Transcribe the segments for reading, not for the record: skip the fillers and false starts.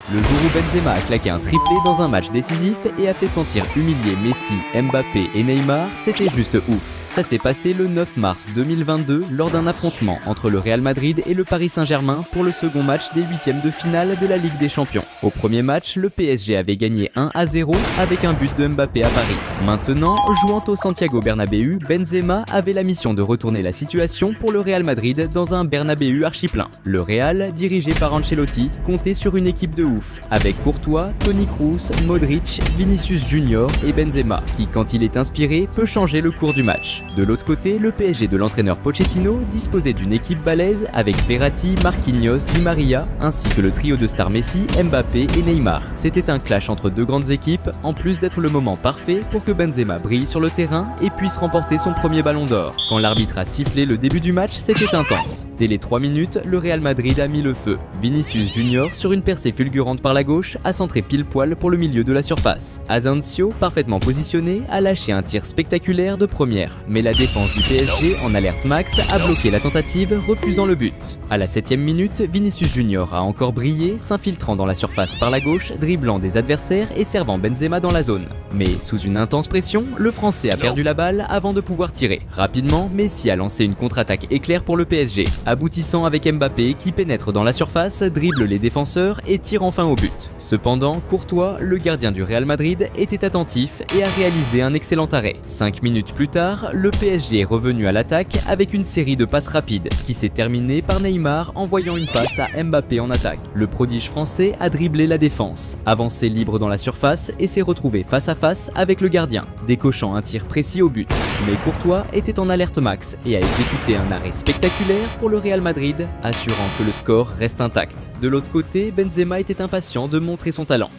Le jour où Benzema a claqué un triplé dans un match décisif et a fait sentir humilié Messi, Mbappé et Neymar, c'était juste ouf. Ça s'est passé le 9 mars 2022 lors d'un affrontement entre le Real Madrid et le Paris Saint-Germain pour le second match des huitièmes de finale de la Ligue des Champions. Au premier match, le PSG avait gagné 1-0 avec un but de Mbappé à Paris. Maintenant, jouant au Santiago Bernabéu, Benzema avait la mission de retourner la situation pour le Real Madrid dans un Bernabéu archi-plein. Le Real, dirigé par Ancelotti, comptait sur une équipe de ouf, avec Courtois, Toni Kroos, Modric, Vinicius Junior et Benzema, qui quand il est inspiré peut changer le cours du match. De l'autre côté, le PSG de l'entraîneur Pochettino disposait d'une équipe balèze avec Verratti, Marquinhos, Di Maria, ainsi que le trio de stars Messi, Mbappé et Neymar. C'était un clash entre deux grandes équipes, en plus d'être le moment parfait pour que Benzema brille sur le terrain et puisse remporter son premier ballon d'or. Quand l'arbitre a sifflé le début du match, c'était intense. Dès les 3 minutes, le Real Madrid a mis le feu. Vinicius Junior, sur une percée fulgurante par la gauche, a centré pile poil pour le milieu de la surface. Asensio, parfaitement positionné, a lâché un tir spectaculaire de première, mais la défense du PSG, en alerte max, a bloqué la tentative, refusant le but. À la 7e minute, Vinicius Junior a encore brillé, s'infiltrant dans la surface par la gauche, dribblant des adversaires et servant Benzema dans la zone. Mais sous une intense pression, le Français a perdu la balle avant de pouvoir tirer. Rapidement, Messi a lancé une contre-attaque éclair pour le PSG, aboutissant avec Mbappé qui pénètre dans la surface, dribble les défenseurs et tire enfin au but. Cependant, Courtois, le gardien du Real Madrid, était attentif et a réalisé un excellent arrêt. 5 minutes plus tard, le PSG est revenu à l'attaque avec une série de passes rapides qui s'est terminée par Neymar envoyant une passe à Mbappé en attaque. Le prodige français a dribblé la défense, avancé libre dans la surface et s'est retrouvé face à face avec le gardien, décochant un tir précis au but. Mais Courtois était en alerte max et a exécuté un arrêt spectaculaire pour le Real Madrid, assurant que le score reste intact. De l'autre côté, Benzema était impatient de montrer son talent.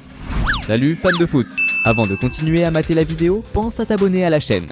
Salut fans de foot! Avant de continuer à mater la vidéo, pense à t'abonner à la chaîne.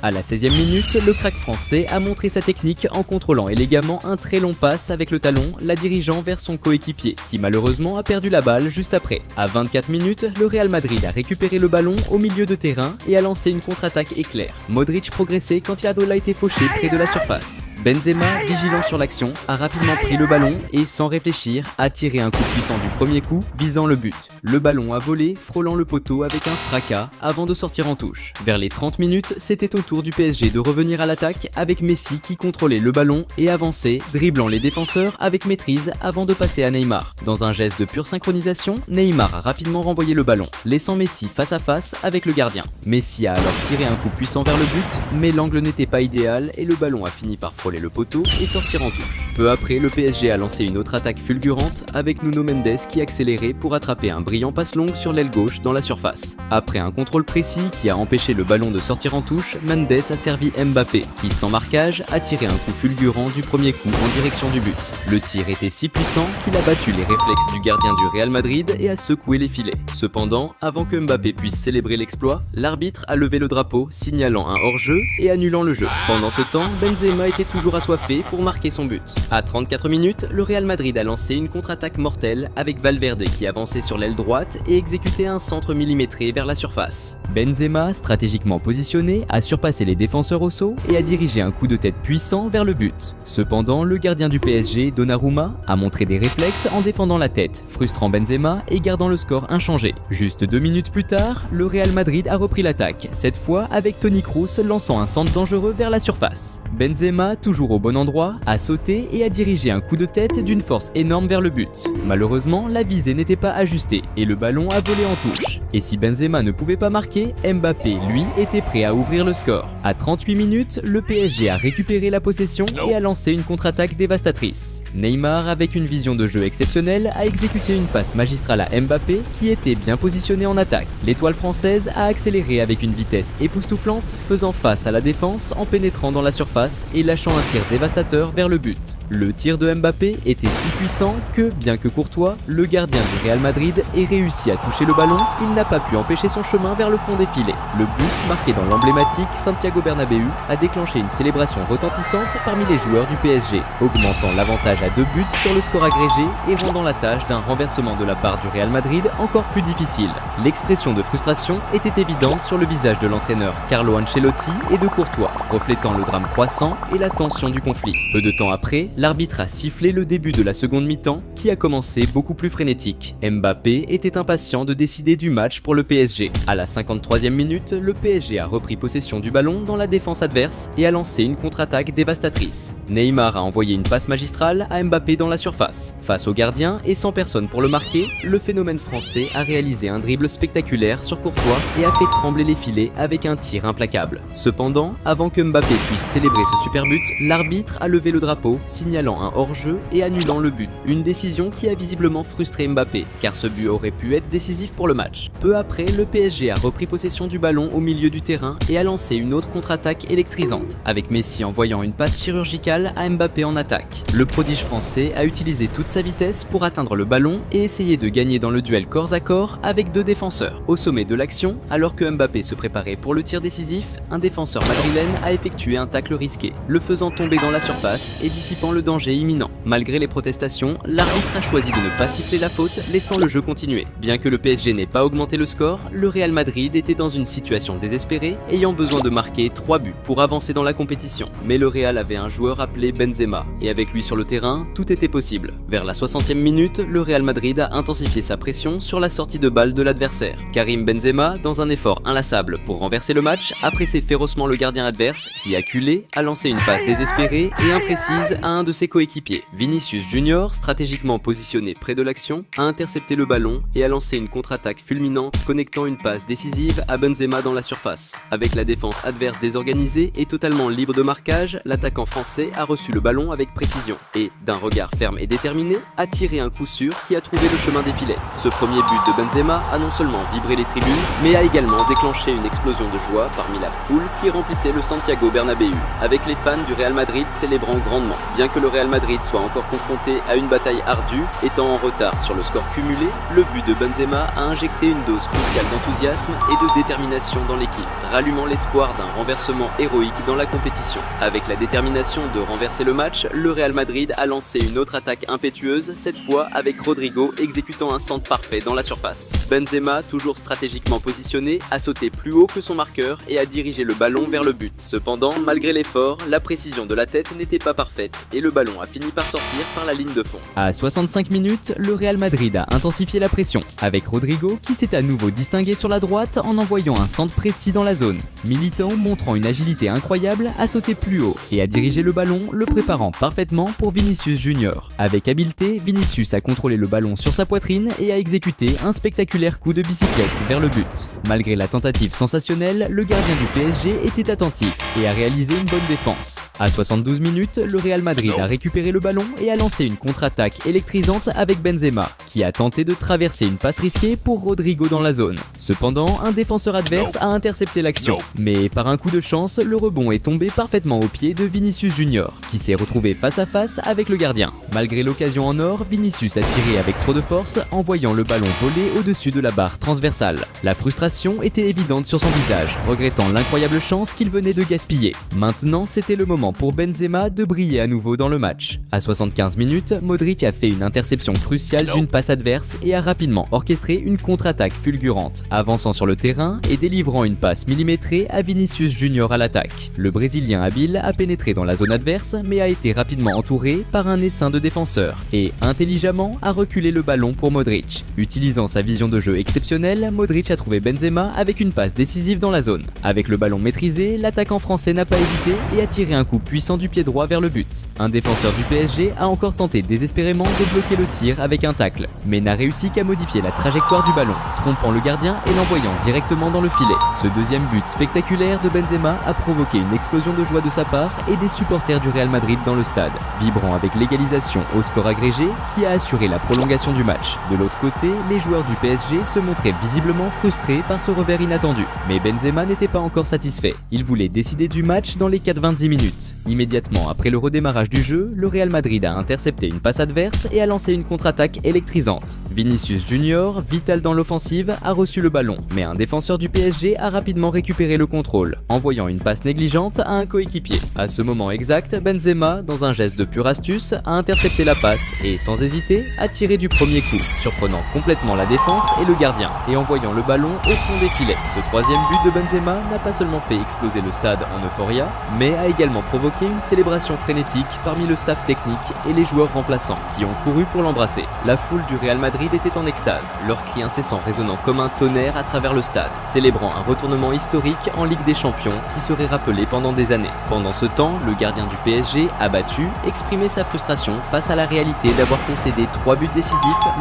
À la 16e minute, le crack français a montré sa technique en contrôlant élégamment un très long passe avec le talon, la dirigeant vers son coéquipier, qui malheureusement a perdu la balle juste après. À 24 minutes, le Real Madrid a récupéré le ballon au milieu de terrain et a lancé une contre-attaque éclair. Modric progressait quand il a été fauché près de la surface. Benzema, vigilant sur l'action, a rapidement pris le ballon et, sans réfléchir, a tiré un coup puissant du premier coup, visant le but. Le ballon a volé, frôlant le poteau avec un fracas avant de sortir en touche. Vers les 30 minutes, c'était au tour du PSG de revenir à l'attaque avec Messi qui contrôlait le ballon et avançait, dribblant les défenseurs avec maîtrise avant de passer à Neymar. Dans un geste de pure synchronisation, Neymar a rapidement renvoyé le ballon, laissant Messi face à face avec le gardien. Messi a alors tiré un coup puissant vers le but, mais l'angle n'était pas idéal et le ballon a fini par frôler le poteau et sortir en touche. Peu après, le PSG a lancé une autre attaque fulgurante avec Nuno Mendes qui accélérait pour attraper un brillant passe longue sur l'aile gauche dans la surface. Après un contrôle précis qui a empêché le ballon de sortir en touche, Mendes a servi Mbappé qui, sans marquage, a tiré un coup fulgurant du premier coup en direction du but. Le tir était si puissant qu'il a battu les réflexes du gardien du Real Madrid et a secoué les filets. Cependant, avant que Mbappé puisse célébrer l'exploit, l'arbitre a levé le drapeau, signalant un hors-jeu et annulant le jeu. Pendant ce temps, Benzema était toujours assoiffé pour marquer son but. À 34 minutes, le Real Madrid a lancé une contre-attaque mortelle avec Valverde qui avançait sur l'aile droite et exécutait un centre millimétré vers la surface. Benzema, stratégiquement positionné, a surpassé les défenseurs au saut et a dirigé un coup de tête puissant vers le but. Cependant, le gardien du PSG, Donnarumma, a montré des réflexes en défendant la tête, frustrant Benzema et gardant le score inchangé. Juste 2 minutes plus tard, le Real Madrid a repris l'attaque, cette fois avec Toni Kroos lançant un centre dangereux vers la surface. Benzema, toujours au bon endroit, a sauté et a dirigé un coup de tête d'une force énorme vers le but. Malheureusement, la visée n'était pas ajustée et le ballon a volé en touche. Et si Benzema ne pouvait pas marquer, Mbappé, lui, était prêt à ouvrir le score. À 38 minutes, le PSG a récupéré la possession et a lancé une contre-attaque dévastatrice. Neymar, avec une vision de jeu exceptionnelle, a exécuté une passe magistrale à Mbappé qui était bien positionné en attaque. L'étoile française a accéléré avec une vitesse époustouflante, faisant face à la défense en pénétrant dans la surface et lâchant un tir dévastateur vers le but. Le tir de Mbappé était si puissant que, bien que Courtois, le gardien du Real Madrid, ait réussi à toucher le ballon, il n'a pas pu empêcher son chemin vers le fond des filets. Le but, marqué dans l'emblématique Santiago Bernabéu, a déclenché une célébration retentissante parmi les joueurs du PSG, augmentant l'avantage à 2 buts sur le score agrégé et rendant la tâche d'un renversement de la part du Real Madrid encore plus difficile. L'expression de frustration était évidente sur le visage de l'entraîneur Carlo Ancelotti et de Courtois, reflétant le drame croissant et la tension du conflit. Peu de temps après, l'arbitre a sifflé le début de la seconde mi-temps qui a commencé beaucoup plus frénétique. Mbappé était impatient de décider du match pour le PSG. À la 53e minute, le PSG a repris possession du ballon dans la défense adverse et a lancé une contre-attaque dévastatrice. Neymar a envoyé une passe magistrale à Mbappé dans la surface. Face au gardien et sans personne pour le marquer, le phénomène français a réalisé un dribble spectaculaire sur Courtois et a fait trembler les filets avec un tir implacable. Cependant, avant que Mbappé puisse célébrer ce super but, l'arbitre a levé le drapeau, signalant un hors-jeu et annulant le but. Une décision qui a visiblement frustré Mbappé, car ce but aurait pu être décisif pour le match. Peu après, le PSG a repris possession du ballon au milieu du terrain et a lancé une autre contre-attaque électrisante, avec Messi envoyant une passe chirurgicale à Mbappé en attaque. Le prodige français a utilisé toute sa vitesse pour atteindre le ballon et essayer de gagner dans le duel corps à corps avec 2 défenseurs. Au sommet de l'action, alors que Mbappé se préparait pour le tir décisif, un défenseur madrilène a effectué un tacle risqué, le faisant tomber dans la surface et dissipant le danger imminent. Malgré les protestations, l'arbitre a choisi de ne pas siffler la faute, laissant le jeu continuer. Bien que le PSG n'ait pas augmenté le score, le Real Madrid était dans une situation désespérée, ayant besoin de marquer 3 buts pour avancer dans la compétition. Mais le Real avait un joueur appelé Benzema, et avec lui sur le terrain, tout était possible. Vers la 60e minute, le Real Madrid a intensifié sa pression sur la sortie de balle de l'adversaire. Karim Benzema, dans un effort inlassable pour renverser le match, a pressé férocement le gardien adverse, qui, acculé, a lancé une passe désespérée et imprécise à un de ses coéquipiers. Vinicius Junior, stratégiquement positionné près de l'action, a intercepté le ballon et a lancé une contre-attaque fulminante connectant une passe décisive à Benzema dans la surface. Avec la défense adverse désorganisée et totalement libre de marquage, l'attaquant français a reçu le ballon avec précision et, d'un regard ferme et déterminé, a tiré un coup sûr qui a trouvé le chemin des filets. Ce premier but de Benzema a non seulement vibré les tribunes, mais a également déclenché une explosion de joie parmi la foule qui remplissait le Santiago Bernabéu, avec les fans du Real Madrid célébrant grandement. Bien que le Real Madrid soit encore confronté à une bataille ardue, étant en retard sur le score cumulé, le but de Benzema a injecté une dose cruciale d'enthousiasme et de détermination dans l'équipe, rallumant l'espoir d'un renversement héroïque dans la compétition. Avec la détermination de renverser le match, le Real Madrid a lancé une autre attaque impétueuse, cette fois avec Rodrigo exécutant un centre parfait dans la surface. Benzema, toujours stratégiquement positionné, a sauté plus haut que son marqueur et a dirigé le ballon vers le but. Cependant, malgré l'effort, la précision de la tête n'était pas parfaite et le ballon a fini par sortir par la ligne de fond. À 65 minutes, le Real Madrid a intensifié la pression, avec Rodrigo qui s'est à nouveau distingué sur la droite en envoyant un centre précis dans la zone. Militão, montrant une agilité incroyable, a sauté plus haut et a dirigé le ballon, le préparant parfaitement pour Vinicius Junior. Avec habileté, Vinicius a contrôlé le ballon sur sa poitrine et a exécuté un spectaculaire coup de bicyclette vers le but. Malgré la tentative sensationnelle, le gardien du PSG était attentif et a réalisé une bonne défense. À 72 minutes, le Real Madrid a récupéré le ballon et a lancé une contre-attaque électrisante avec Benzema, qui a tenté de traverser une passe risquée pour Rodrigo dans la zone. Cependant, un défenseur adverse a intercepté l'action, mais par un coup de chance, le rebond est tombé parfaitement au pied de Vinicius Junior, qui s'est retrouvé face à face avec le gardien. Malgré l'occasion en or, Vinicius a tiré avec trop de force, envoyant le ballon voler au-dessus de la barre transversale. La frustration était évidente sur son visage, regrettant l'incroyable chance qu'il venait de gaspiller. Maintenant, c'était le moment pour Benzema de briller à nouveau dans le match. À 75 minutes, Modric a fait une interception cruciale d'une passe adverse et a rapidement orchestré une contre-attaque fulgurante, avançant sur le terrain et délivrant une passe millimétrée à Vinicius Junior à l'attaque. Le Brésilien habile a pénétré dans la zone adverse mais a été rapidement entouré par un essaim de défenseurs et, intelligemment, a reculé le ballon pour Modric. Utilisant sa vision de jeu exceptionnelle, Modric a trouvé Benzema avec une passe décisive dans la zone. Avec le ballon maîtrisé, l'attaquant français n'a pas hésité et a tiré un coup puissant du pied droit vers le but. Un défenseur du PSG a encore tenté désespérément de bloquer le tir avec un tacle, mais n'a réussi qu'à modifier la trajectoire du ballon, trompant le gardien et l'envoyant directement dans le filet. Ce deuxième but spectaculaire de Benzema a provoqué une explosion de joie de sa part et des supporters du Real Madrid dans le stade, vibrant avec l'égalisation au score agrégé qui a assuré la prolongation du match. De l'autre côté, les joueurs du PSG se montraient visiblement frustrés par ce revers inattendu, mais Benzema n'était pas encore satisfait. Il voulait décider du match dans les 90 minutes. Immédiatement après le redémarrage du jeu, le Real Madrid a intercepté une passe adverse et a lancé une contre-attaque électrisante. Vinicius Junior, vital dans l'offensive, offensive, a reçu le ballon, mais un défenseur du PSG a rapidement récupéré le contrôle, envoyant une passe négligente à un coéquipier. À ce moment exact, Benzema, dans un geste de pure astuce, a intercepté la passe et, sans hésiter, a tiré du premier coup, surprenant complètement la défense et le gardien, et envoyant le ballon au fond des filets. Ce troisième but de Benzema n'a pas seulement fait exploser le stade en euphoria, mais a également provoqué une célébration frénétique parmi le staff technique et les joueurs remplaçants, qui ont couru pour l'embrasser. La foule du Real Madrid était en extase, leurs cris incessants résonnant comme un tonnerre à travers le stade, célébrant un retournement historique en Ligue des Champions qui serait rappelé pendant des années. Pendant ce temps, le gardien du PSG, abattu, exprimait sa frustration face à la réalité d'avoir concédé 3 buts décisifs,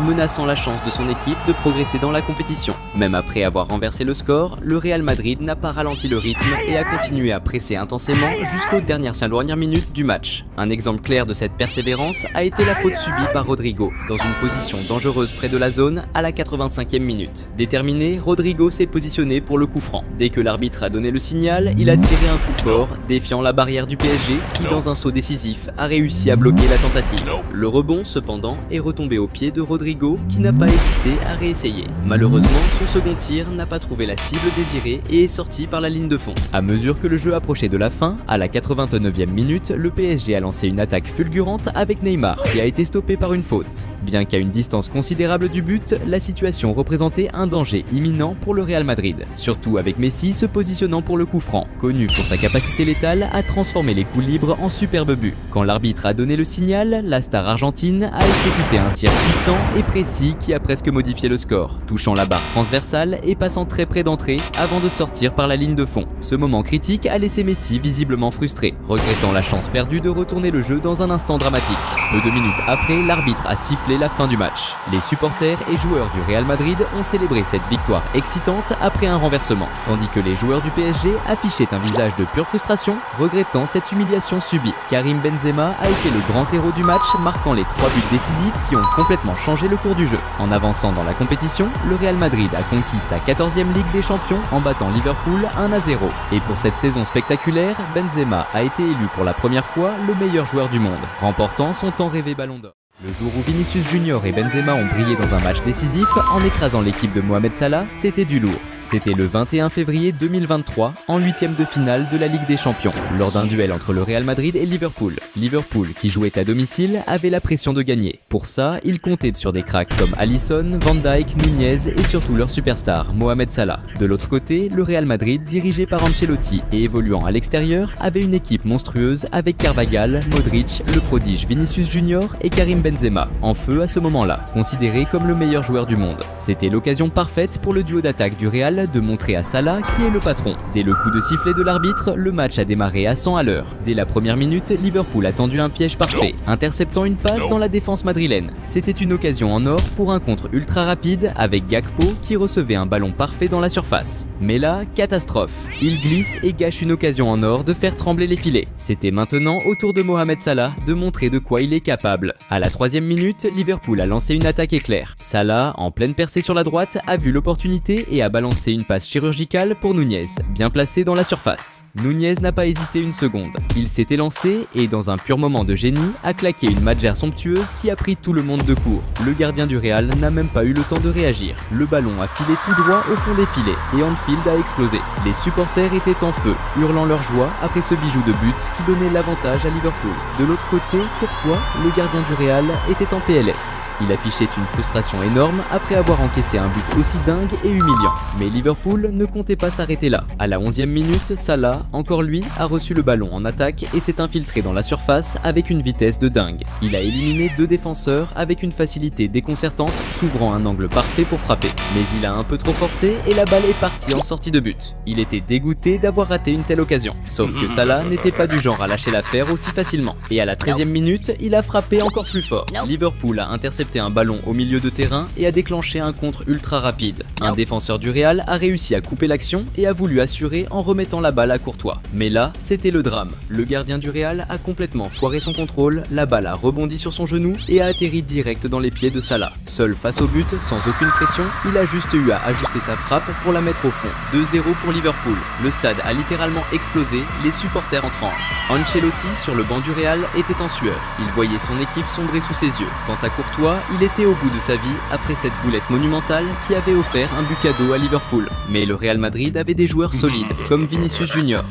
menaçant la chance de son équipe de progresser dans la compétition. Même après avoir renversé le score, le Real Madrid n'a pas ralenti le rythme et a continué à presser intensément jusqu'aux dernières minutes du match. Un exemple clair de cette persévérance a été la faute subie par Rodrigo, dans une position dangereuse près de la zone à la 85e minute. Déterminé, Rodrigo s'est positionné pour le coup franc. Dès que l'arbitre a donné le signal, il a tiré un coup fort, défiant la barrière du PSG qui, dans un saut décisif, a réussi à bloquer la tentative. Le rebond, cependant, est retombé au pied de Rodrigo qui n'a pas hésité à réessayer. Malheureusement, son second tir n'a pas trouvé la cible désirée et est sorti par la ligne de fond. À mesure que le jeu approchait de la fin, à la 89e minute, le PSG a lancé une attaque fulgurante avec Neymar qui a été stoppé par une faute. Bien qu'à une distance considérable du but, la situation représentait un danger imminent pour le Real Madrid, surtout avec Messi se positionnant pour le coup franc, connu pour sa capacité létale à transformer les coups libres en superbe but. Quand l'arbitre a donné le signal, la star argentine a exécuté un tir puissant et précis qui a presque modifié le score, touchant la barre transversale et passant très près d'entrée avant de sortir par la ligne de fond. Ce moment critique a laissé Messi visiblement frustré, regrettant la chance perdue de retourner le jeu dans un instant dramatique. Peu de minutes après, l'arbitre a sifflé la fin du match. Les supporters et joueurs du Real Madrid ont célébré cette victoire excitante après un renversement, tandis que les joueurs du PSG affichaient un visage de pure frustration, regrettant cette humiliation subie. Karim Benzema a été le grand héros du match, marquant les 3 buts décisifs qui ont complètement changé le cours du jeu. En avançant dans la compétition, le Real Madrid a conquis sa 14e Ligue des Champions en battant Liverpool 1-0. Et pour cette saison spectaculaire, Benzema a été élu pour la première fois le meilleur joueur du monde, remportant son tant rêvé Ballon d'Or. Le jour où Vinicius Junior et Benzema ont brillé dans un match décisif en écrasant l'équipe de Mohamed Salah, c'était du lourd. C'était le 21 février 2023, en 8e de finale de la Ligue des Champions, lors d'un duel entre le Real Madrid et Liverpool. Liverpool, qui jouait à domicile, avait la pression de gagner. Pour ça, ils comptaient sur des cracks comme Alisson, Van Dijk, Nunez et surtout leur superstar, Mohamed Salah. De l'autre côté, le Real Madrid, dirigé par Ancelotti et évoluant à l'extérieur, avait une équipe monstrueuse avec Carvajal, Modric, le prodige Vinicius Junior et Karim Benzema, en feu à ce moment-là, considéré comme le meilleur joueur du monde. C'était l'occasion parfaite pour le duo d'attaque du Real de montrer à Salah qui est le patron. Dès le coup de sifflet de l'arbitre, le match a démarré à 100 à l'heure. Dès la première minute, Liverpool a tendu un piège parfait, interceptant une passe dans la défense madrilène. C'était une occasion en or pour un contre ultra rapide avec Gakpo qui recevait un ballon parfait dans la surface. Mais là, catastrophe. Il glisse et gâche une occasion en or de faire trembler les filets. C'était maintenant au tour de Mohamed Salah de montrer de quoi il est capable. À la 3e minute, Liverpool a lancé une attaque éclair. Salah, en pleine percée sur la droite, a vu l'opportunité et a balancé une passe chirurgicale pour Nunez, bien placée dans la surface. Nunez n'a pas hésité une seconde. Il s'est élancé et, dans un pur moment de génie, a claqué une magère somptueuse qui a pris tout le monde de court. Le gardien du Real n'a même pas eu le temps de réagir. Le ballon a filé tout droit au fond des filets et Anfield a explosé. Les supporters étaient en feu, hurlant leur joie après ce bijou de but qui donnait l'avantage à Liverpool. De l'autre côté, Courtois, le gardien du Real, était en PLS. Il affichait une frustration énorme après avoir encaissé un but aussi dingue et humiliant. Mais Liverpool ne comptait pas s'arrêter là. À la 11e minute, Salah, encore lui, a reçu le ballon en attaque et s'est infiltré dans la surface avec une vitesse de dingue. Il a éliminé 2 défenseurs avec une facilité déconcertante, s'ouvrant un angle parfait pour frapper. Mais il a un peu trop forcé et la balle est partie en sortie de but. Il était dégoûté d'avoir raté une telle occasion. Sauf que Salah n'était pas du genre à lâcher l'affaire aussi facilement. Et à la 13e minute, il a frappé encore plus fort. Liverpool a intercepté un ballon au milieu de terrain et a déclenché un contre ultra rapide. Un défenseur du Real a réussi à couper l'action et a voulu assurer en remettant la balle à Courtois. Mais là, c'était le drame. Le gardien du Real a complètement foiré son contrôle, la balle a rebondi sur son genou et a atterri direct dans les pieds de Salah. Seul face au but, sans aucune pression, il a juste eu à ajuster sa frappe pour la mettre au fond. 2-0 pour Liverpool. Le stade a littéralement explosé, les supporters en transe. Ancelotti, sur le banc du Real, était en sueur. Il voyait son équipe sombrer sous ses yeux. Quant à Courtois, il était au bout de sa vie après cette boulette monumentale monumental qui avait offert un but cadeau à Liverpool. Mais le Real Madrid avait des joueurs solides, comme Vinicius Junior.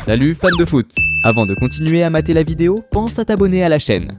Salut fans de foot! Avant de continuer à mater la vidéo, pense à t'abonner à la chaîne.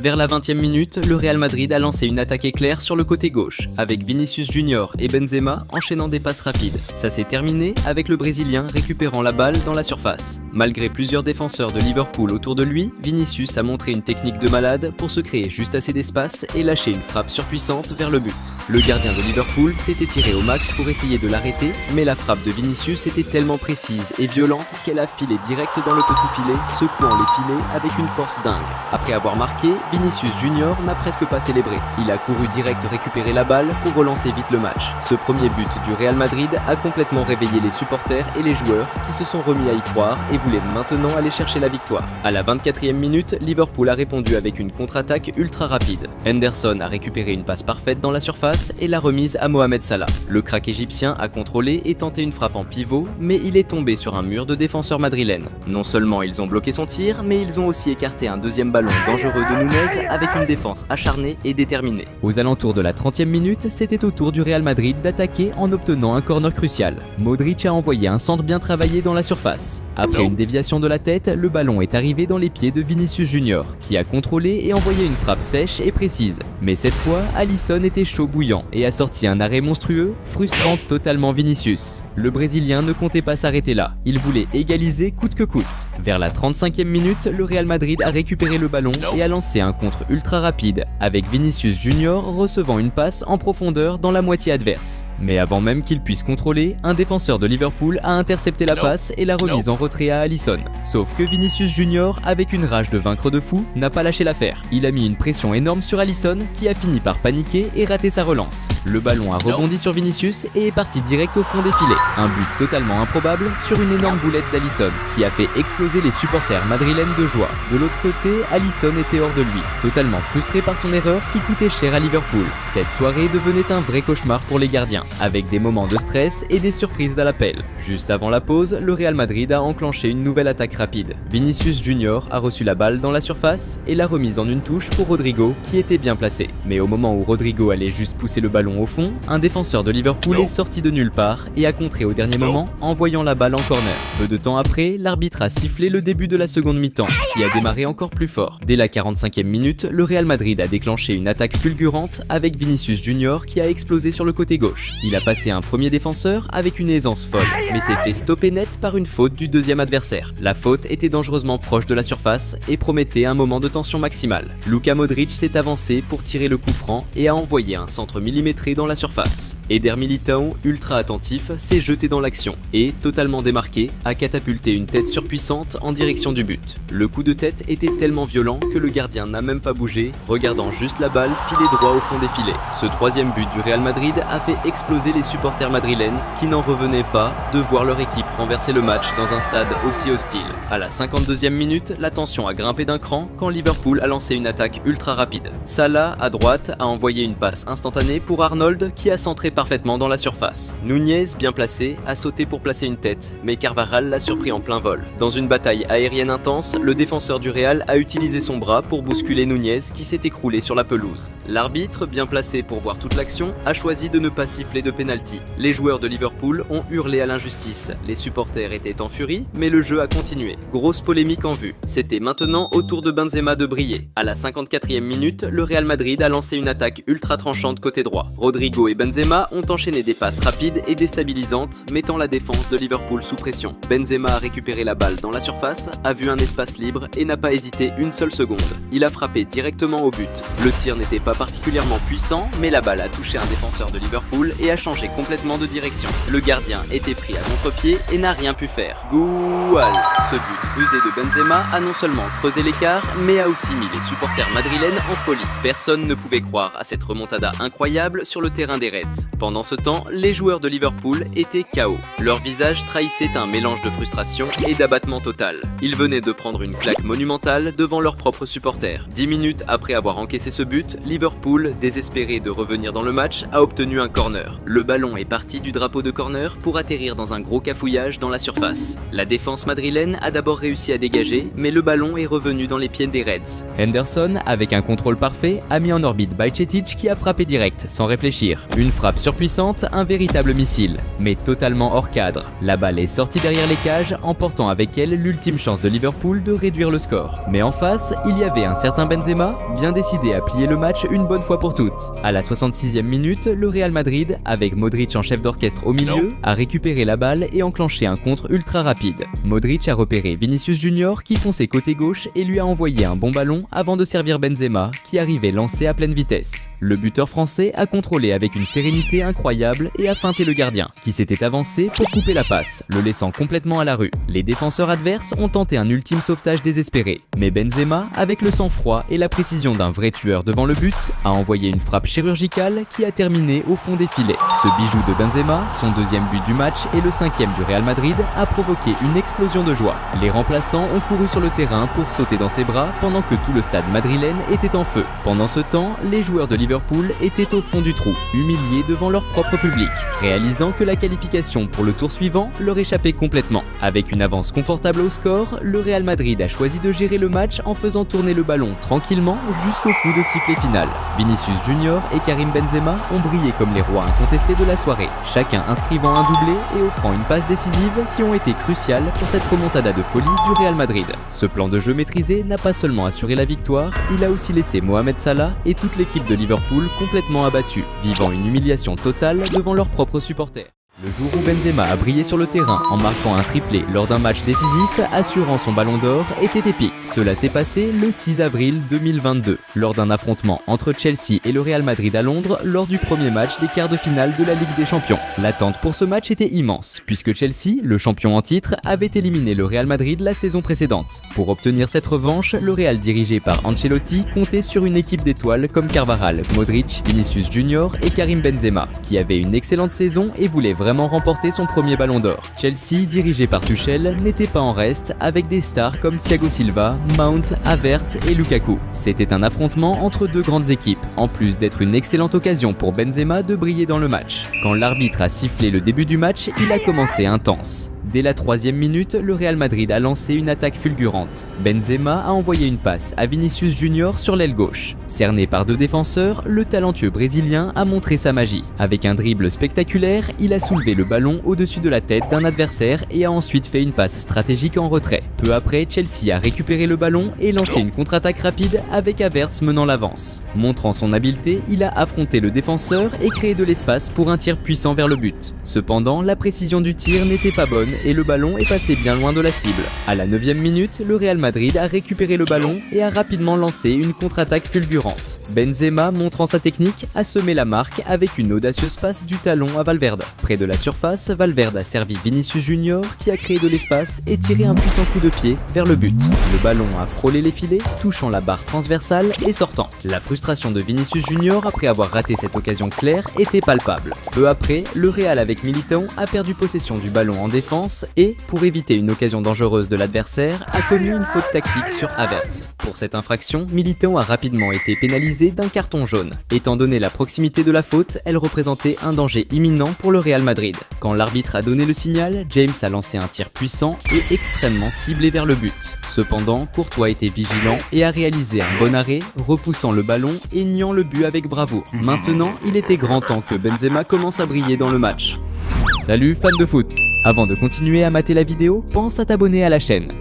Vers la 20e minute, le Real Madrid a lancé une attaque éclair sur le côté gauche, avec Vinicius Junior et Benzema enchaînant des passes rapides. Ça s'est terminé avec le Brésilien récupérant la balle dans la surface. Malgré plusieurs défenseurs de Liverpool autour de lui, Vinicius a montré une technique de malade pour se créer juste assez d'espace et lâcher une frappe surpuissante vers le but. Le gardien de Liverpool s'était tiré au max pour essayer de l'arrêter, mais la frappe de Vinicius était tellement précise et violente qu'elle a filé direct dans le petit filet, secouant les filets avec une force dingue. Après avoir marqué, Vinicius Junior n'a presque pas célébré. Il a couru direct récupérer la balle pour relancer vite le match. Ce premier but du Real Madrid a complètement réveillé les supporters et les joueurs qui se sont remis à y croire et voulaient maintenant aller chercher la victoire. À la 24e minute, Liverpool a répondu avec une contre-attaque ultra rapide. Henderson a récupéré une passe parfaite dans la surface et l'a remise à Mohamed Salah. Le crack égyptien a contrôlé et tenté une frappe en pivot, mais il est tombé sur un mur de défenseurs madrilènes. Non seulement ils ont bloqué son tir, mais ils ont aussi écarté un deuxième ballon dangereux de Nunez avec une défense acharnée et déterminée. Aux alentours de la 30e minute, c'était au tour du Real Madrid d'attaquer en obtenant un corner crucial. Modric a envoyé un centre bien travaillé dans la surface. Après une déviation de la tête, le ballon est arrivé dans les pieds de Vinicius Junior, qui a contrôlé et envoyé une frappe sèche et précise. Mais cette fois, Alisson était chaud bouillant et a sorti un arrêt monstrueux, frustrant totalement Vinicius. Le Brésilien ne comptait pas s'arrêter là, il voulait égaliser coûte que coûte. Vers la 35e minute, le Real Madrid a récupéré le ballon et a lancé un contre ultra rapide, avec Vinicius Junior recevant une passe en profondeur dans la moitié adverse. Mais avant même qu'il puisse contrôler, un défenseur de Liverpool a intercepté la passe et l'a remise en retrait à Alisson. Sauf que Vinicius Junior, avec une rage de vaincre de fou, n'a pas lâché l'affaire. Il a mis une pression énorme sur Alisson qui a fini par paniquer et rater sa relance. Le ballon a rebondi sur Vinicius et est parti direct au fond des filets. Un but totalement improbable sur une énorme boulette d'Alisson qui a fait exploser les supporters madrilènes de joie. De l'autre côté, Alisson était hors de lui, totalement frustré par son erreur qui coûtait cher à Liverpool. Cette soirée devenait un vrai cauchemar pour les gardiens, avec des moments de stress et des surprises à l'appel. Juste avant la pause, le Real Madrid a enclenché une nouvelle attaque rapide. Vinicius Junior a reçu la balle dans la surface et l'a remise en une touche pour Rodrigo qui était bien placé. Mais au moment où Rodrigo allait juste pousser le ballon au fond, un défenseur de Liverpool est sorti de nulle part et a contré au dernier moment, envoyant la balle en corner. Peu de temps après, l'arbitre a sifflé le début de la seconde mi-temps, qui a démarré encore plus fort. Dès la 45e minute, le Real Madrid a déclenché une attaque fulgurante avec Vinicius Junior qui a explosé sur le côté gauche. Il a passé un premier défenseur avec une aisance folle, mais s'est fait stopper net par une faute du deuxième adversaire. La faute était dangereusement proche de la surface et promettait un moment de tension maximale. Luka Modric s'est avancé pour tirer le coup franc et a envoyé un centre millimétré dans la surface. Eder Militão, ultra attentif, s'est jeté dans l'action et, totalement démarqué, a catapulté une tête surpuissante en direction du but. Le coup de tête était tellement violent que le gardien n'a même pas bougé, regardant juste la balle filer droit au fond des filets. Ce troisième but du Real Madrid a fait exploser les supporters madrilènes qui n'en revenaient pas de voir leur équipe renverser le match dans un stade aussi hostile. À la 52e minute, la tension a grimpé d'un cran quand Liverpool a lancé une attaque ultra rapide. Salah, à droite, a envoyé une passe instantanée pour Arnold qui a centré parfaitement dans la surface. Nunez, bien placé, a sauté pour placer une tête, mais Carvajal l'a surpris en plein vol. Dans une bataille aérienne intense, le défenseur du Real a utilisé son bras pour bousculer Nunez qui s'est écroulé sur la pelouse. L'arbitre, bien placé pour voir toute l'action, a choisi de ne pas siffler de pénalty. Les joueurs de Liverpool ont hurlé à l'injustice. Les supporters étaient en furie, mais le jeu a continué. Grosse polémique en vue. C'était maintenant au tour de Benzema de briller. À la 54e minute, le Real Madrid a lancé une attaque ultra tranchante côté droit. Rodrigo et Benzema ont enchaîné des passes rapides et déstabilisantes, mettant la défense de Liverpool sous pression. Benzema a récupéré la balle dans la surface, a vu un espace libre et n'a pas hésité une seule seconde. Il a frappé directement au but. Le tir n'était pas particulièrement puissant, mais la balle a touché un défenseur de Liverpool et a changé complètement de direction. Le gardien était pris à contre-pied et n'a rien pu faire. Goual! Ce but rusé de Benzema a non seulement creusé l'écart, mais a aussi mis les supporters madrilènes en folie. Personne ne pouvait croire à cette remontada incroyable sur le terrain des Reds. Pendant ce temps, les joueurs de Liverpool étaient KO. Leur visage trahissait un mélange de frustration et d'abattement total. Ils venaient de prendre une claque monumentale devant leurs propres supporters. 10 minutes après avoir encaissé ce but, Liverpool, désespéré de revenir dans le match, a obtenu un corner. Le ballon est parti du drapeau de corner pour atterrir dans un gros cafouillage pillage dans la surface. La défense madrilène a d'abord réussi à dégager, mais le ballon est revenu dans les pieds des Reds. Henderson, avec un contrôle parfait, a mis en orbite Bajcetic qui a frappé direct, sans réfléchir. Une frappe surpuissante, un véritable missile, mais totalement hors cadre. La balle est sortie derrière les cages, emportant avec elle l'ultime chance de Liverpool de réduire le score. Mais en face, il y avait un certain Benzema, bien décidé à plier le match une bonne fois pour toutes. À la 66e minute, le Real Madrid, avec Modric en chef d'orchestre au milieu, a récupéré la balle et enclenché un contre ultra rapide. Modric a repéré Vinicius Junior qui fonçait côté gauche et lui a envoyé un bon ballon avant de servir Benzema qui arrivait lancé à pleine vitesse. Le buteur français a contrôlé avec une sérénité incroyable et a feinté le gardien, qui s'était avancé pour couper la passe, le laissant complètement à la rue. Les défenseurs adverses ont tenté un ultime sauvetage désespéré, mais Benzema, avec le sang-froid et la précision d'un vrai tueur devant le but, a envoyé une frappe chirurgicale qui a terminé au fond des filets. Ce bijou de Benzema, son deuxième but du match et le cinquième du Real Madrid, a provoqué une explosion de joie. Les remplaçants ont couru sur le terrain pour sauter dans ses bras pendant que tout le stade madrilène était en feu. Pendant ce temps, les joueurs de Liverpool étaient au fond du trou, humiliés devant leur propre public, réalisant que la qualification pour le tour suivant leur échappait complètement. Avec une avance confortable au score, le Real Madrid a choisi de gérer le match en faisant tourner le ballon tranquillement jusqu'au coup de sifflet final. Vinicius Junior et Karim Benzema ont brillé comme les rois incontestés de la soirée, chacun inscrivant un doublé et offrant une passe décisive qui ont été cruciales pour cette remontada de folie du Real Madrid. Ce plan de jeu maîtrisé n'a pas seulement assuré la victoire, il a aussi laissé Mohamed Salah et toute l'équipe de Liverpool complètement abattus, vivant une humiliation totale devant leurs propres supporters. Le jour où Benzema a brillé sur le terrain en marquant un triplé lors d'un match décisif assurant son ballon d'or était épique. Cela s'est passé le 6 avril 2022, lors d'un affrontement entre Chelsea et le Real Madrid à Londres lors du premier match des quarts de finale de la Ligue des Champions. L'attente pour ce match était immense, puisque Chelsea, le champion en titre, avait éliminé le Real Madrid la saison précédente. Pour obtenir cette revanche, le Real dirigé par Ancelotti comptait sur une équipe d'étoiles comme Carvajal, Modric, Vinicius Junior et Karim Benzema, qui avaient une excellente saison et voulaient vraiment remporter son premier ballon d'or. Chelsea, dirigé par Tuchel, n'était pas en reste avec des stars comme Thiago Silva, Mount, Havertz et Lukaku. C'était un affrontement entre deux grandes équipes, en plus d'être une excellente occasion pour Benzema de briller dans le match. Quand l'arbitre a sifflé le début du match, il a commencé intense. Dès la 3e minute, le Real Madrid a lancé une attaque fulgurante. Benzema a envoyé une passe à Vinicius Junior sur l'aile gauche. Cerné par deux défenseurs, le talentueux brésilien a montré sa magie. Avec un dribble spectaculaire, il a soulevé le ballon au-dessus de la tête d'un adversaire et a ensuite fait une passe stratégique en retrait. Peu après, Chelsea a récupéré le ballon et lancé une contre-attaque rapide avec Havertz menant l'avance. Montrant son habileté, il a affronté le défenseur et créé de l'espace pour un tir puissant vers le but. Cependant, la précision du tir n'était pas bonne et le ballon est passé bien loin de la cible. À la 9e minute, le Real Madrid a récupéré le ballon et a rapidement lancé une contre-attaque fulgurante. Benzema, montrant sa technique, a semé la marque avec une audacieuse passe du talon à Valverde. Près de la surface, Valverde a servi Vinicius Junior qui a créé de l'espace et tiré un puissant coup de pied vers le but. Le ballon a frôlé les filets, touchant la barre transversale et sortant. La frustration de Vinicius Junior après avoir raté cette occasion claire était palpable. Peu après, le Real avec Militão a perdu possession du ballon en défense et, pour éviter une occasion dangereuse de l'adversaire, a commis une faute tactique sur Havertz. Pour cette infraction, Militão a rapidement été pénalisé d'un carton jaune. Étant donné la proximité de la faute, elle représentait un danger imminent pour le Real Madrid. Quand l'arbitre a donné le signal, James a lancé un tir puissant et extrêmement ciblé vers le but. Cependant, Courtois était vigilant et a réalisé un bon arrêt, repoussant le ballon et niant le but avec bravoure. Maintenant, il était grand temps que Benzema commence à briller dans le match. Salut fans de foot! Avant de continuer à mater la vidéo, pense à t'abonner à la chaîne.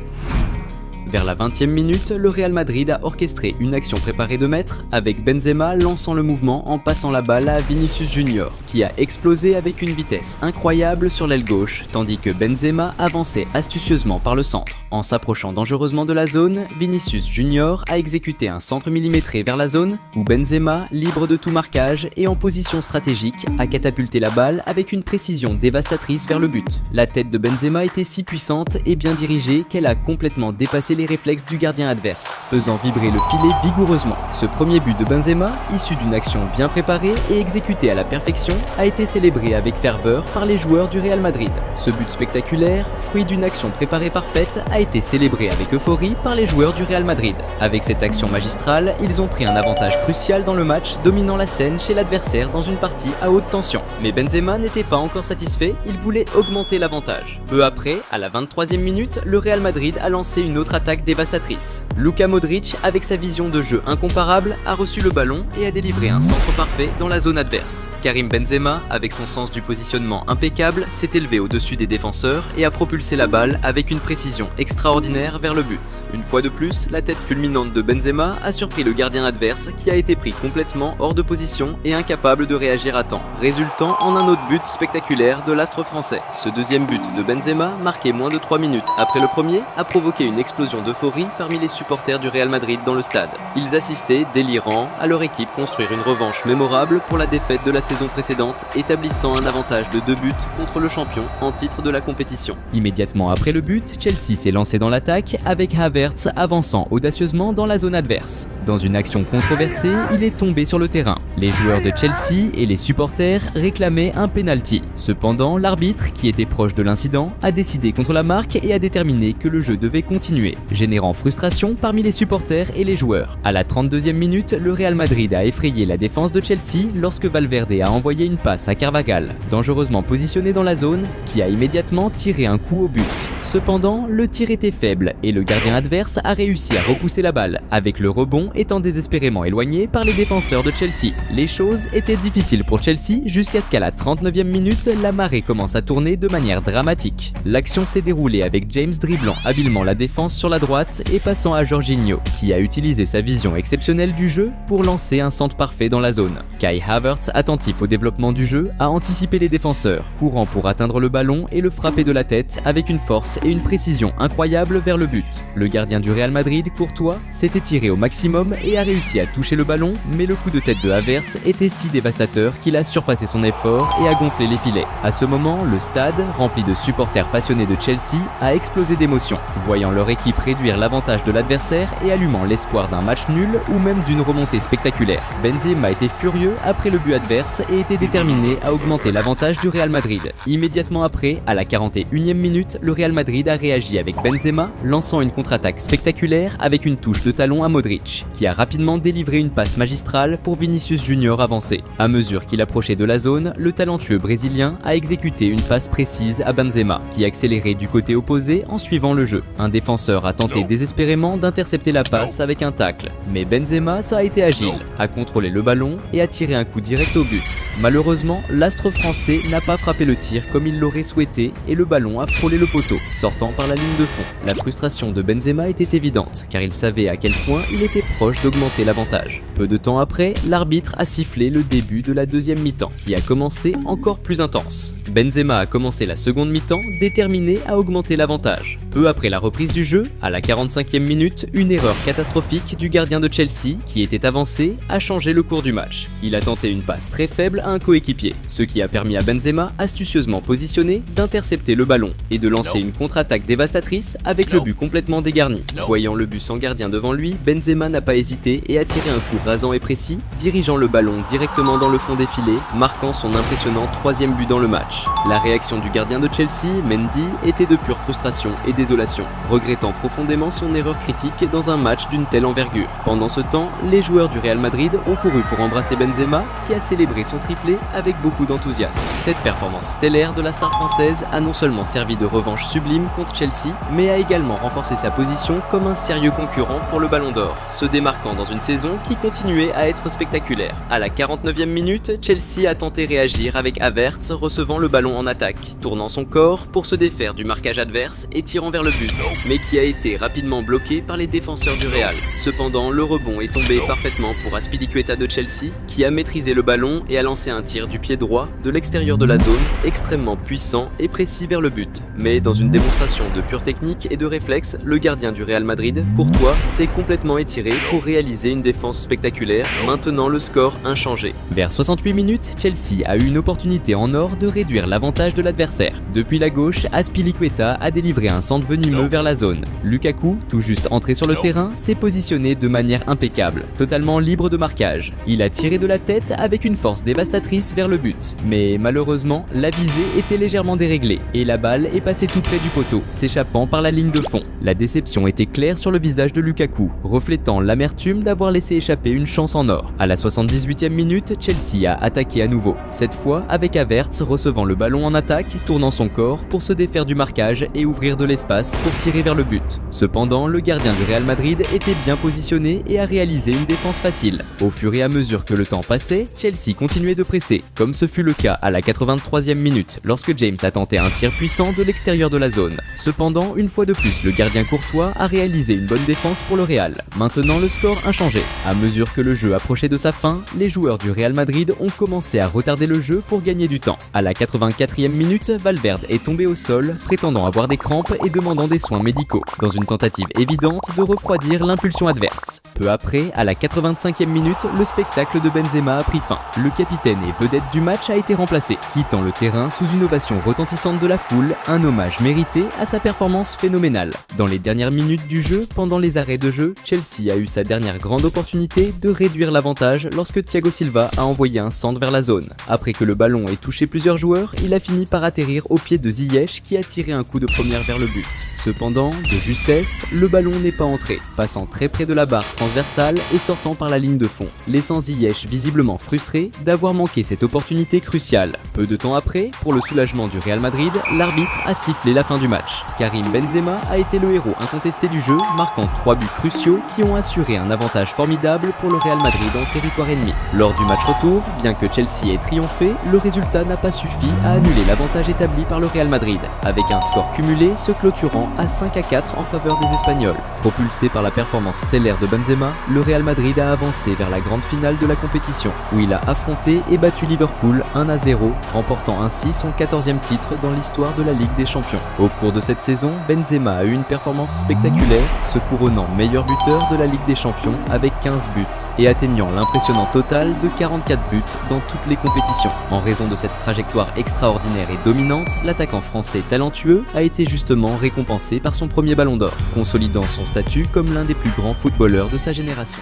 Vers la 20e minute, le Real Madrid a orchestré une action préparée de maître avec Benzema lançant le mouvement en passant la balle à Vinicius Junior qui a explosé avec une vitesse incroyable sur l'aile gauche tandis que Benzema avançait astucieusement par le centre. En s'approchant dangereusement de la zone, Vinicius Junior a exécuté un centre millimétré vers la zone où Benzema, libre de tout marquage et en position stratégique, a catapulté la balle avec une précision dévastatrice vers le but. La tête de Benzema était si puissante et bien dirigée qu'elle a complètement dépassé les réflexes du gardien adverse, faisant vibrer le filet vigoureusement. Ce premier but de Benzema, issu d'une action bien préparée et exécutée à la perfection, a été célébré avec ferveur par les joueurs du Real Madrid. Ce but spectaculaire, fruit d'une action préparée parfaite, a été célébré avec euphorie par les joueurs du Real Madrid. Avec cette action magistrale, ils ont pris un avantage crucial dans le match, dominant la scène chez l'adversaire dans une partie à haute tension. Mais Benzema n'était pas encore satisfait, il voulait augmenter l'avantage. Peu après, à la 23e minute, le Real Madrid a lancé une autre attaque dévastatrice. Luka Modric, avec sa vision de jeu incomparable, a reçu le ballon et a délivré un centre parfait dans la zone adverse. Karim Benzema, avec son sens du positionnement impeccable, s'est élevé au-dessus des défenseurs et a propulsé la balle avec une précision extraordinaire vers le but. Une fois de plus, la tête fulminante de Benzema a surpris le gardien adverse qui a été pris complètement hors de position et incapable de réagir à temps, résultant en un autre but spectaculaire de l'astre français. Ce deuxième but de Benzema, marqué moins de 3 minutes après le premier, a provoqué une explosion d'euphorie parmi les supporters du Real Madrid dans le stade. Ils assistaient, délirants, à leur équipe construire une revanche mémorable pour la défaite de la saison précédente, établissant un avantage de 2 buts contre le champion en titre de la compétition. Immédiatement après le but, Chelsea s'est lancé dans l'attaque avec Havertz avançant audacieusement dans la zone adverse. Dans une action controversée, il est tombé sur le terrain. Les joueurs de Chelsea et les supporters réclamaient un penalty. Cependant, l'arbitre, qui était proche de l'incident, a décidé contre la marque et a déterminé que le jeu devait continuer, générant frustration parmi les supporters et les joueurs. À la 32e minute, le Real Madrid a effrayé la défense de Chelsea lorsque Valverde a envoyé une passe à Carvajal, dangereusement positionné dans la zone, qui a immédiatement tiré un coup au but. Cependant, le tir était faible et le gardien adverse a réussi à repousser la balle, avec le rebond étant désespérément éloigné par les défenseurs de Chelsea. Les choses étaient difficiles pour Chelsea jusqu'à ce qu'à la 39e minute, la marée commence à tourner de manière dramatique. L'action s'est déroulée avec James dribblant habilement la défense sur la droite et passant à Jorginho, qui a utilisé sa vision exceptionnelle du jeu pour lancer un centre parfait dans la zone. Kai Havertz, attentif au développement du jeu, a anticipé les défenseurs, courant pour atteindre le ballon et le frapper de la tête avec une force et une précision incroyables vers le but. Le gardien du Real Madrid, Courtois, s'est étiré au maximum et a réussi à toucher le ballon, mais le coup de tête de Havertz était si dévastateur qu'il a surpassé son effort et a gonflé les filets. À ce moment, le stade, rempli de supporters passionnés de Chelsea, a explosé d'émotion, voyant leur équipe réduire l'avantage de l'adversaire et allumant l'espoir d'un match nul ou même d'une remontée spectaculaire. Benzema était furieux après le but adverse et était déterminé à augmenter l'avantage du Real Madrid. Immédiatement après, à la 41e minute, le Real Madrid a réagi avec Benzema, lançant une contre-attaque spectaculaire avec une touche de talon à Modric, qui a rapidement délivré une passe magistrale pour Vinicius Junior avancé. À mesure qu'il approchait de la zone, le talentueux brésilien a exécuté une passe précise à Benzema, qui accélérait du côté opposé en suivant le jeu. Un défenseur a tenté désespérément d'intercepter la passe avec un tacle, mais Benzema a été agile, a contrôlé le ballon et a tiré un coup direct au but. Malheureusement, l'astre français n'a pas frappé le tir comme il l'aurait souhaité et le ballon a frôlé le poteau, sortant par la ligne de fond. La frustration de Benzema était évidente, car il savait à quel point il était proche d'augmenter l'avantage. Peu de temps après, l'arbitre a sifflé le début de la deuxième mi-temps, qui a commencé encore plus intense. Benzema a commencé la seconde mi-temps déterminé à augmenter l'avantage. Peu après la reprise du jeu, à la 45e minute, une erreur catastrophique du gardien de Chelsea, qui était avancé, a changé le cours du match. Il a tenté une passe très faible à un coéquipier, ce qui a permis à Benzema, astucieusement positionné, d'intercepter le ballon et de lancer une contre-attaque dévastatrice avec le but complètement dégarni. Voyant le but sans gardien devant lui, Benzema n'a pas hésité et a tiré un coup rasant et précis, dirigeant le ballon directement dans le fond des filets, marquant son impressionnant 3e but dans le match. La réaction du gardien de Chelsea, Mendy, était de pure frustration et désolation, regrettant profondément son erreur critique dans un match d'une telle envergure. Pendant ce temps, les joueurs du Real Madrid ont couru pour embrasser Benzema, qui a célébré son triplé avec beaucoup d'enthousiasme. Cette performance stellaire de la star française a non seulement servi de revanche sublime contre Chelsea, mais a également renforcé sa position comme un sérieux concurrent pour le Ballon d'Or, se démarquant dans une saison qui continuait à être spectaculaire. À la 49e minute, Chelsea a tenté réagir avec Havertz recevant le ballon en attaque, tournant son corps pour se défaire du marquage adverse et tirant vers le but, mais qui a été rapidement bloqué par les défenseurs du Real. Cependant, le rebond est tombé parfaitement pour Azpilicueta de Chelsea, qui a maîtrisé le ballon et a lancé un tir du pied droit de l'extérieur de la zone, extrêmement puissant et précis vers le but. Mais dans une démonstration de pure technique et de réflexe, le gardien du Real Madrid, Courtois, s'est complètement étiré pour réaliser une défense spectaculaire, maintenant le score inchangé. Vers 68 minutes, Chelsea a eu une opportunité en or de réduire réduire l'avantage de l'adversaire. Depuis la gauche, Azpilicueta a délivré un centre venimeux vers la zone. Lukaku, tout juste entré sur le terrain, s'est positionné de manière impeccable, totalement libre de marquage. Il a tiré de la tête avec une force dévastatrice vers le but. Mais malheureusement, la visée était légèrement déréglée et la balle est passée tout près du poteau, s'échappant par la ligne de fond. La déception était claire sur le visage de Lukaku, reflétant l'amertume d'avoir laissé échapper une chance en or. À la 78e minute, Chelsea a attaqué à nouveau, cette fois avec Havertz recevant le ballon en attaque, tournant son corps pour se défaire du marquage et ouvrir de l'espace pour tirer vers le but. Cependant, le gardien du Real Madrid était bien positionné et a réalisé une défense facile. Au fur et à mesure que le temps passait, Chelsea continuait de presser, comme ce fut le cas à la 83e minute lorsque James a tenté un tir puissant de l'extérieur de la zone. Cependant, une fois de plus, le gardien courtois a réalisé une bonne défense pour le Real, maintenant le score inchangé. À mesure que le jeu approchait de sa fin, les joueurs du Real Madrid ont commencé à retarder le jeu pour gagner du temps. À la 84e minute, Valverde est tombé au sol, prétendant avoir des crampes et demandant des soins médicaux, dans une tentative évidente de refroidir l'impulsion adverse. Peu après, à la 85e minute, le spectacle de Benzema a pris fin. Le capitaine et vedette du match a été remplacé, quittant le terrain sous une ovation retentissante de la foule, un hommage mérité à sa performance phénoménale. Dans les dernières minutes du jeu, pendant les arrêts de jeu, Chelsea a eu sa dernière grande opportunité de réduire l'avantage lorsque Thiago Silva a envoyé un centre vers la zone. Après que le ballon ait touché plusieurs joueurs, il a fini par atterrir au pied de Ziyech qui a tiré un coup de première vers le but. Cependant, de justesse, le ballon n'est pas entré, passant très près de la barre transversale et sortant par la ligne de fond, laissant Ziyech visiblement frustré d'avoir manqué cette opportunité cruciale. Peu de temps après, pour le soulagement du Real Madrid, l'arbitre a sifflé la fin du match. Karim Benzema a été le héros incontesté du jeu, marquant 3 buts cruciaux qui ont assuré un avantage formidable pour le Real Madrid en territoire ennemi. Lors du match retour, bien que Chelsea ait triomphé, le résultat n'a pas suffi à annuler l'avantage établi par le Real Madrid, avec un score cumulé se clôturant à 5-4 en faveur des Espagnols. Propulsé par la performance stellaire de Benzema, le Real Madrid a avancé vers la grande finale de la compétition, où il a affronté et battu Liverpool 1-0, remportant ainsi son 14e titre dans l'histoire de la Ligue des Champions. Au cours de cette saison, Benzema a eu une performance spectaculaire, se couronnant meilleur buteur de la Ligue des Champions avec 15 buts et atteignant l'impressionnant total de 44 buts dans toutes les compétitions. En raison de cette trajectoire extraordinaire et dominante, l'attaquant français talentueux a été justement récompensé par son premier ballon d'or, consolidant son statut comme l'un des plus grands footballeurs de sa génération.